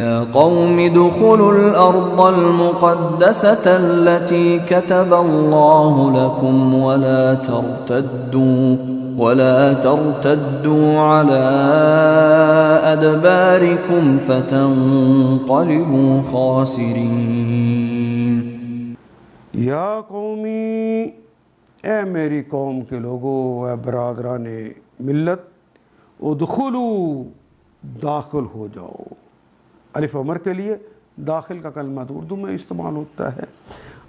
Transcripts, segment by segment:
يا قوم ادخلوا الأرض المقدسة التي كتب الله لكم ولا ترتدوا على أدباركم فتنقلبوا خاسرين۔ یا قومی، اے میری قوم کے لوگو، اے برادران ملت، ادخلو، داخل ہو جاؤ۔ الف امر کے لیے داخل کا کلمہ تو اردو میں استعمال ہوتا ہے،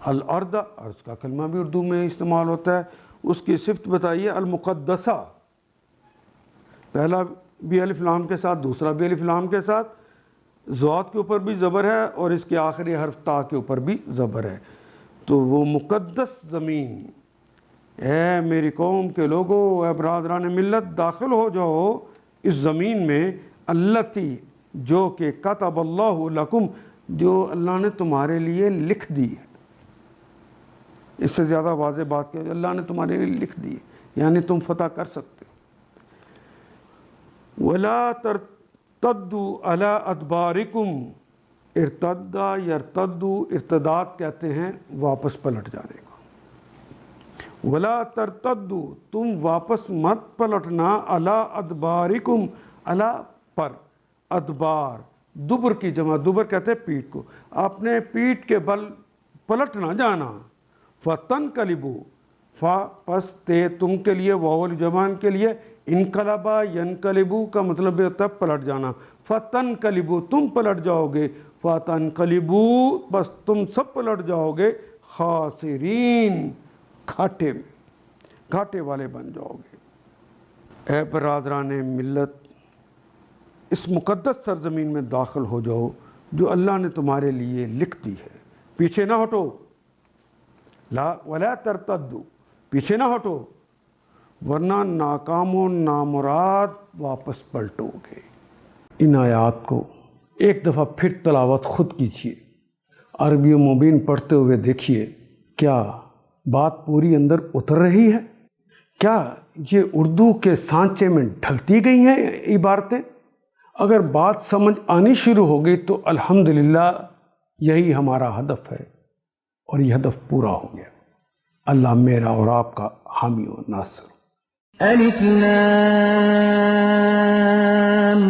الارض، ارض کا کلمہ بھی اردو میں استعمال ہوتا ہے۔ اس کی صفت بتائیے المقدسہ، پہلا بھی الف لام کے ساتھ، دوسرا بھی الف لام کے ساتھ، ضاد کے اوپر بھی زبر ہے اور اس کے آخری حرف تا کے اوپر بھی زبر ہے، تو وہ مقدس زمین۔ اے میری قوم کے لوگو، اے برادران ملت، داخل ہو جاؤ اس زمین میں، التی، جو کہ کتب اللہ لکم، جو اللہ نے تمہارے لیے لکھ دی ہے۔ اس سے زیادہ واضح بات کہ اللہ نے تمہارے لیے لکھ دی ہے، یعنی تم فتح کر سکتے ہو۔ وَلَا تَرْتَدُّوا عَلَىٰ أَدْبَارِكُمْ، ارتدّا یرتدّو، ارتداد کہتے ہیں واپس پلٹ جانے کو۔ وَلَا تَرْتَدُّوا، تم واپس مت پلٹنا، عَلَىٰ أَدْبَارِكُمْ، عَلَىٰ پر، ادبار، دبر کی جمع، دبر کہتے ہیں پیٹھ کو، اپنے پیٹھ کے بل پلٹ نہ جانا۔ فَتَنْقَلِبُوا، فا پس تے تم کے لیے، واو الجمع کے لیے، انقلبا ینقلبو کا مطلب ہوتا ہے پلٹ جانا۔ فَتَنْقَلِبُوا، تم پلٹ جاؤ گے، فَتَنْقَلِبُوا، بس تم سب پلٹ جاؤ گے، خاسرین، گھاٹے میں، گھاٹے والے بن جاؤ گے۔ اے برادران ملت، اس مقدس سرزمین میں داخل ہو جاؤ جو اللہ نے تمہارے لیے لکھ دی ہے، پیچھے نہ ہٹو، وَلَا تَرْتَدُّوا، پیچھے نہ ہٹو، ورنہ ناکام و نامراد واپس پلٹو گے۔ ان آیات کو ایک دفعہ پھر تلاوت خود کیجیے، عربی مبین پڑھتے ہوئے دیکھیے، کیا بات پوری اندر اتر رہی ہے؟ کیا یہ اردو کے سانچے میں ڈھلتی گئی ہیں عبارتیں؟ اگر بات سمجھ آنی شروع ہو گئی تو الحمدللہ یہی ہمارا ہدف ہے، اور یہ ہدف پورا ہو گیا۔ اللہ میرا اور آپ کا حامی و ناصر۔ الف لام